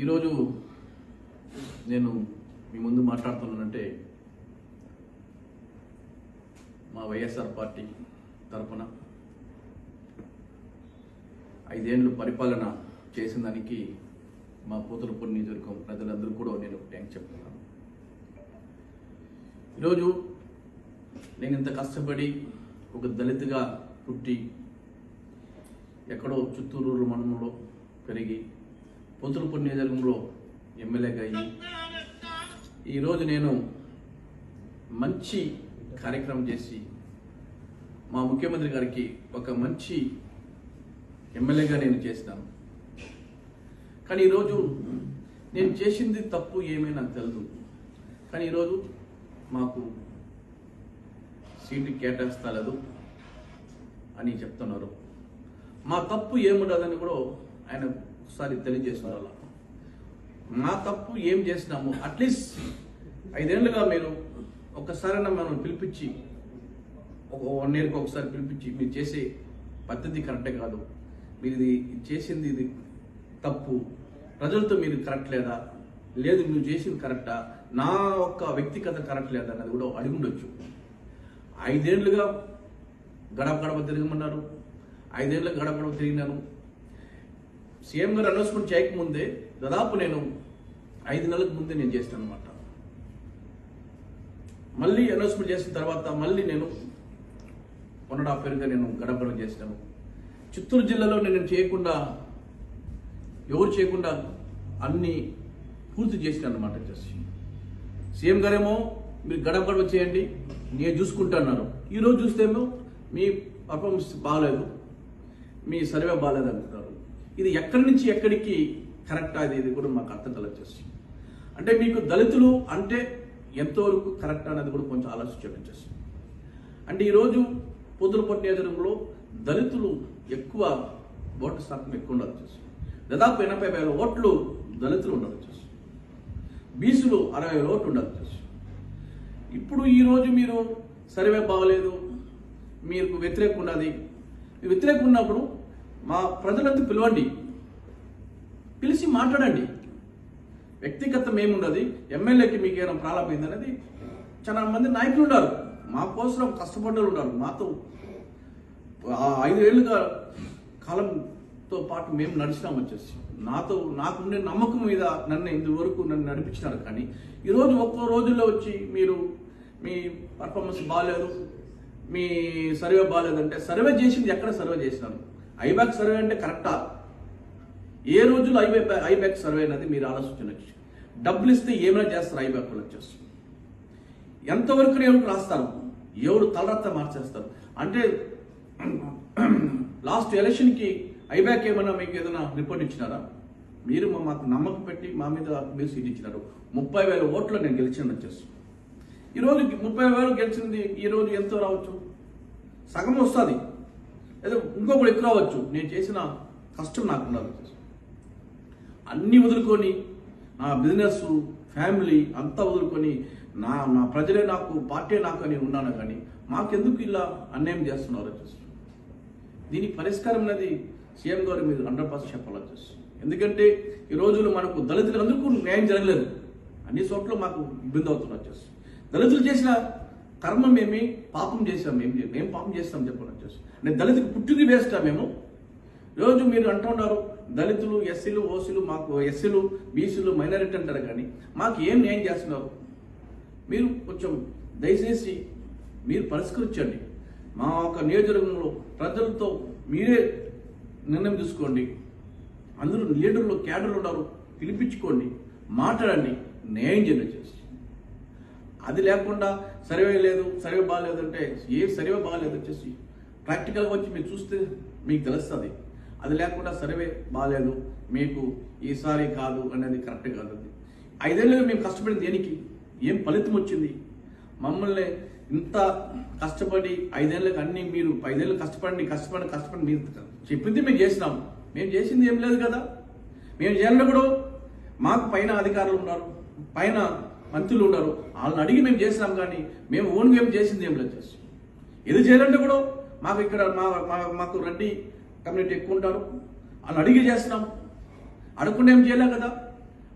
ఈరోజు నేను మీ ముందు మాట్లాడుతున్నానంటే మా వైఎస్ఆర్ పార్టీ తరపున 5 ఏళ్ళు పరిపాలన చేసిన దానికి మా పోతులపూడి నియోజకవర్గం ప్రజలందరూ కూడా నేను థ్యాంక్స్ చెప్తున్నాను. ఈరోజు నేను ఇంత కష్టపడి ఒక దళితుగా పుట్టి ఎక్కడో చిత్తూరు మండలంలో పెరిగి పోతులపూడి నియోజకవర్గంలో ఎమ్మెల్యేగా అయ్యి ఈరోజు నేను మంచి కార్యక్రమం చేసి మా ముఖ్యమంత్రి గారికి ఒక మంచి ఎమ్మెల్యేగా నేను చేసినాను. కానీ ఈరోజు నేను చేసింది తప్పు ఏమీ నాకు తెలియదు. కానీ ఈరోజు మాకు సీటు కేటాయిస్తలేదు అని చెప్తున్నారు. మా తప్పు ఏముండదని కూడా ఆయన ఒకసారి తెలియజేస్తున్నారు. మా తప్పు ఏం చేసినాము, అట్లీస్ట్ 5 ఏళ్ళుగా మీరు ఒక్కసారైనా మనం పిలిపించి 1 ఇయర్కి ఒకసారి పిలిపించి మీరు చేసే పద్ధతి కరెక్టే కాదు, మీరు ఇది చేసింది ఇది తప్పు, ప్రజలతో మీరు కరెక్ట్ లేదా, లేదు మీరు చేసింది కరెక్టా, నా ఒక్క వ్యక్తిగత కరెక్ట్ లేదా అన్నది కూడా అడిగి ఉండొచ్చు. 5 ఏళ్ళుగా గడప గడప తిరగమన్నారు, 5 ఏళ్ళ గడప గడప తిరిగినాను. సీఎం గారు అనౌన్స్మెంట్ చేయకముందే దాదాపు నేను 5 నెలలకు ముందే నేను చేస్తాను అనమాట. మళ్ళీ అనౌన్స్మెంట్ చేసిన తర్వాత మళ్ళీ నేను 1.5 ఇయర్గా నేను గడప గడప చేసినాను. చిత్తూరు జిల్లాలో నేను చేయకుండా ఎవరు చేయకుండా అన్ని పూర్తి చేసినాను అనమాట. సీఎం గారేమో మీరు గడప గడప చేయండి నేను చూసుకుంటున్నారు. ఈరోజు చూస్తేమో మీ పర్ఫార్మెన్స్ బాగాలేదు, మీ సర్వే బాగాలేదు అంటున్నారు. ఇది ఎక్కడి నుంచి ఎక్కడికి కరెక్ట్ అది కూడా మాకు అర్థం కలగచ్చేసి. అంటే మీకు దళితులు అంటే ఎంతవరకు కరెక్ట్ అనేది కూడా కొంచెం ఆలోచించేసి. అంటే ఈరోజు పోతులపూడి నియోజకవర్గంలో దళితులు ఎక్కువ ఓటు శాతం ఎక్కువ ఉండొచ్చేసి. దాదాపు 80,000 ఓట్లు దళితులు ఉండొచ్చేసి. బీసీలు 60,000 ఓట్లు ఉండొచ్చేసి. ఇప్పుడు ఈరోజు మీరు సర్వే బాగలేదు, మీకు వ్యతిరేకం ఉన్నది, వ్యతిరేకం ఉన్నప్పుడు మా ప్రజలంతా పిలవండి, పిలిచి మాట్లాడండి. వ్యక్తిగతం ఏముండదు, ఎమ్మెల్యేకి మీకు ఏమైనా ప్రారంభమైంది అనేది చాలా మంది నాయకులు ఉన్నారు, మా కోసం కష్టపడ్డలు ఉన్నారు. మాతో 5 ఏళ్ళుగా కాలంతో పాటు మేము నడిచినాం వచ్చేసి. నాకుండే నమ్మకం మీద నన్ను ఇంతవరకు నన్ను నడిపించినారు. కానీ ఈరోజు ఒక్కో రోజుల్లో వచ్చి మీరు మీ పర్ఫార్మెన్స్ బాగాలేదు, మీ సర్వే బాగాలేదంటే సర్వే చేసింది ఎక్కడ సర్వే చేసినారు? ఐబ్యాక్ సర్వే అంటే కరెక్టా? ఏ రోజులో ఐబ్యాక్ సర్వే అనేది మీరు ఆలోచించవచ్చు. డబ్బులు ఇస్తే ఏమైనా చేస్తారు ఐబ్యాక్ వాళ్ళు వచ్చేసి. ఎంతవరకు ఎవరు రాస్తారు, ఎవరు తలరత్త మార్చేస్తారు. అంటే లాస్ట్ ఎలక్షన్కి ఐబ్యాక్ ఏమైనా మీకు ఏదైనా రిపోర్ట్ ఇచ్చినారా? మీరు మాకు నమ్మకం పెట్టి మా మీద మీరు సీట్ ఇచ్చినారు. 30,000 ఓట్లు నేను గెలిచాను వచ్చేసి. ఈరోజు 30,000 గెలిచింది ఈరోజు ఎంతో రావచ్చు, సగం వస్తుంది, లేదా ఇంకొకటి ఎక్కువ రావచ్చు. నేను చేసిన కష్టం నాకు ఉండాలి. అన్నీ వదులుకొని నా బిజినెస్ ఫ్యామిలీ అంతా వదులుకొని నా ప్రజలే నాకు పార్టీ నాకు అని ఉన్నాను. కానీ మాకెందుకు ఇలా అన్యాయం చేస్తున్నారు వచ్చేసి. దీనికి పరిష్కారం అనేది సీఎం గారు మీరు 100% చెప్పాలి వచ్చేసి. ఎందుకంటే ఈ రోజుల్లో మనకు దళితులందరికీ న్యాయం జరగలేదు, అన్ని చోట్ల మాకు ఇబ్బంది అవుతున్నారు వచ్చేసి. దళితులు చేసిన కర్మ మేమే పాపం చేసాం, మేము పాపం చేస్తాం చెప్పాలి వచ్చేసి. అంటే దళితులు పుట్టింది వేస్తా మేము. ఈరోజు మీరు అంటున్నారు దళితులు ఎస్సీలు ఓసీలు, మాకు ఎస్సీలు బీసీలు మైనారిటీ అంటారు, కానీ మాకు ఏం న్యాయం చేస్తున్నారు? మీరు కొంచెం దయచేసి మీరు పరిష్కరించండి. మా యొక్క నియోజకవర్గంలో ప్రజలతో మీరే నిర్ణయం తీసుకోండి. అందరూ లీడర్లు క్యాడర్లు ఉన్నారు, పిలిపించుకోండి, మాట్లాడండి, న్యాయం చేయండి. అది లేకుండా సర్వే లేదు, సర్వే బాగాలేదు అంటే ఏ సర్వే బాగాలేదు వచ్చేసి ప్రాక్టికల్గా వచ్చి మీరు చూస్తే మీకు తెలుస్తుంది. అది లేకుండా సర్వే బాగాలేదు మీకు ఈసారి కాదు అనేది కరెక్ట్ కాదు. 5 ఏళ్ళుగా మేము కష్టపడింది దేనికి? ఏం ఫలితం వచ్చింది? మమ్మల్ని ఇంత కష్టపడి 5 ఏళ్ళకి అన్ని మీరు 5 ఏళ్ళు కష్టపడి మీరు చెప్పింది మేము చేసినాం. మేము చేసింది ఏం లేదు కదా. మేము చేయాలంటే కూడా మాకు పైన అధికారులు ఉన్నారు, పైన మంత్రులు ఉన్నారు, వాళ్ళని అడిగి మేము చేసినాం. కానీ మేము ఓన్గా ఏం చేసింది ఏం లేదు. ఇది చేయాలంటే కూడా మాకు ఇక్కడ మాకు రెడ్డి కమ్యూనిటీ ఎక్కువ ఉంటారు, వాళ్ళని అడిగి చేస్తున్నాం. అడగకుండా ఏం చేయలేం కదా.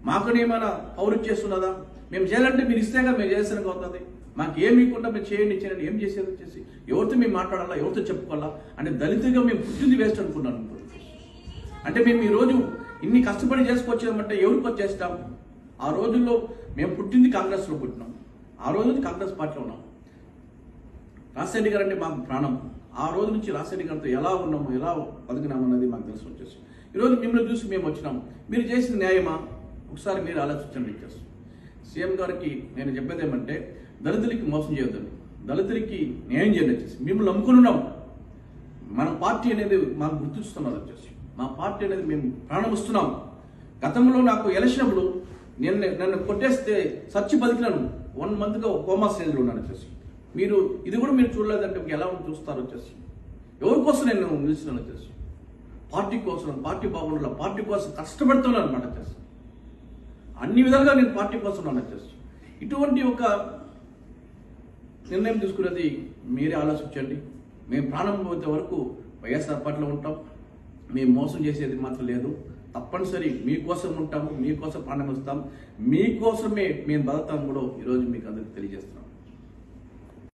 మాకు ఏమైనా పౌరు చేస్తున్నదా? మేము చేయాలంటే మీరు ఇస్తేగా మేము చేసానికి అవుతుంది. మాకు ఏమి ఇవ్వకుండా మీరు చేయండి ఏం చేసేది వచ్చేసి ఎవరితో మేము మాట్లాడాలా, ఎవరితో చెప్పుకోవాలా అంటే దళితులుగా మేము పుట్టింది వేస్ట్ అనుకున్నాను. అంటే మేము ఈరోజు ఇన్ని కష్టపడి చేసుకొచ్చామంటే ఎవరికి వచ్చేస్తాం? ఆ రోజుల్లో మేము పుట్టింది కాంగ్రెస్లో పుట్టినాం, ఆ రోజు నుంచి కాంగ్రెస్ పార్టీలో ఉన్నాం. రాజశేఖర్ గారు అంటే మాకు ప్రాణం. ఆ రోజు నుంచి రాజశేఖర్ గారితో ఎలా ఉన్నాము, ఎలా బతికినామన్నది మాకు తెలిసి వచ్చేసి ఈరోజు మిమ్మల్ని చూసి మేము వచ్చినాము. మీరు చేసిన న్యాయమా? ఒకసారి మీరు ఆలోచించండి. ఇచ్చేసి సీఎం గారికి నేను చెప్పేది ఏమంటే దళితులకి మోసం చేయొద్దండి, దళితులకి న్యాయం చేయండి. వచ్చేసి మిమ్మల్ని నమ్ముకున్నాం. మన పార్టీ అనేది మాకు గుర్తిస్తున్నారు. వచ్చేసి మా పార్టీ అనేది మేము ప్రాణం ఇస్తున్నాం. గతంలో నాకు ఎలక్షన్ అప్పుడు నన్ను కొట్టేస్తే సచ్చి బతికినాను. 1 monthగా కోమా స్టేజ్లో ఉన్నాను. వచ్చేసి మీరు ఇది కూడా మీరు చూడలేదంటే ఎలా చూస్తారు? వచ్చేసి ఎవరి కోసం నేను నిలిచినాను? వచ్చేసి పార్టీ కోసం, పార్టీ బాగుండాల, పార్టీ కోసం కష్టపడుతున్నాను అనమాట. వచ్చేసి అన్ని విధాలుగా నేను పార్టీ కోసం ఉన్నాను. వచ్చేసి ఇటువంటి ఒక నిర్ణయం తీసుకునేది మీరే ఆలోచించండి. మేము ప్రాణం పోతే వరకు వైఎస్ఆర్ పార్టీలో ఉంటాం. మేము మోసం చేసేది మాత్రం లేదు. తప్పనిసరి మీకోసం ఉంటాము, మీకోసం ప్రాణం ఇస్తాం, మీకోసమే మేము బతుకుతాం కూడా ఈరోజు మీకు అందరికీ తెలియజేస్తున్నాం.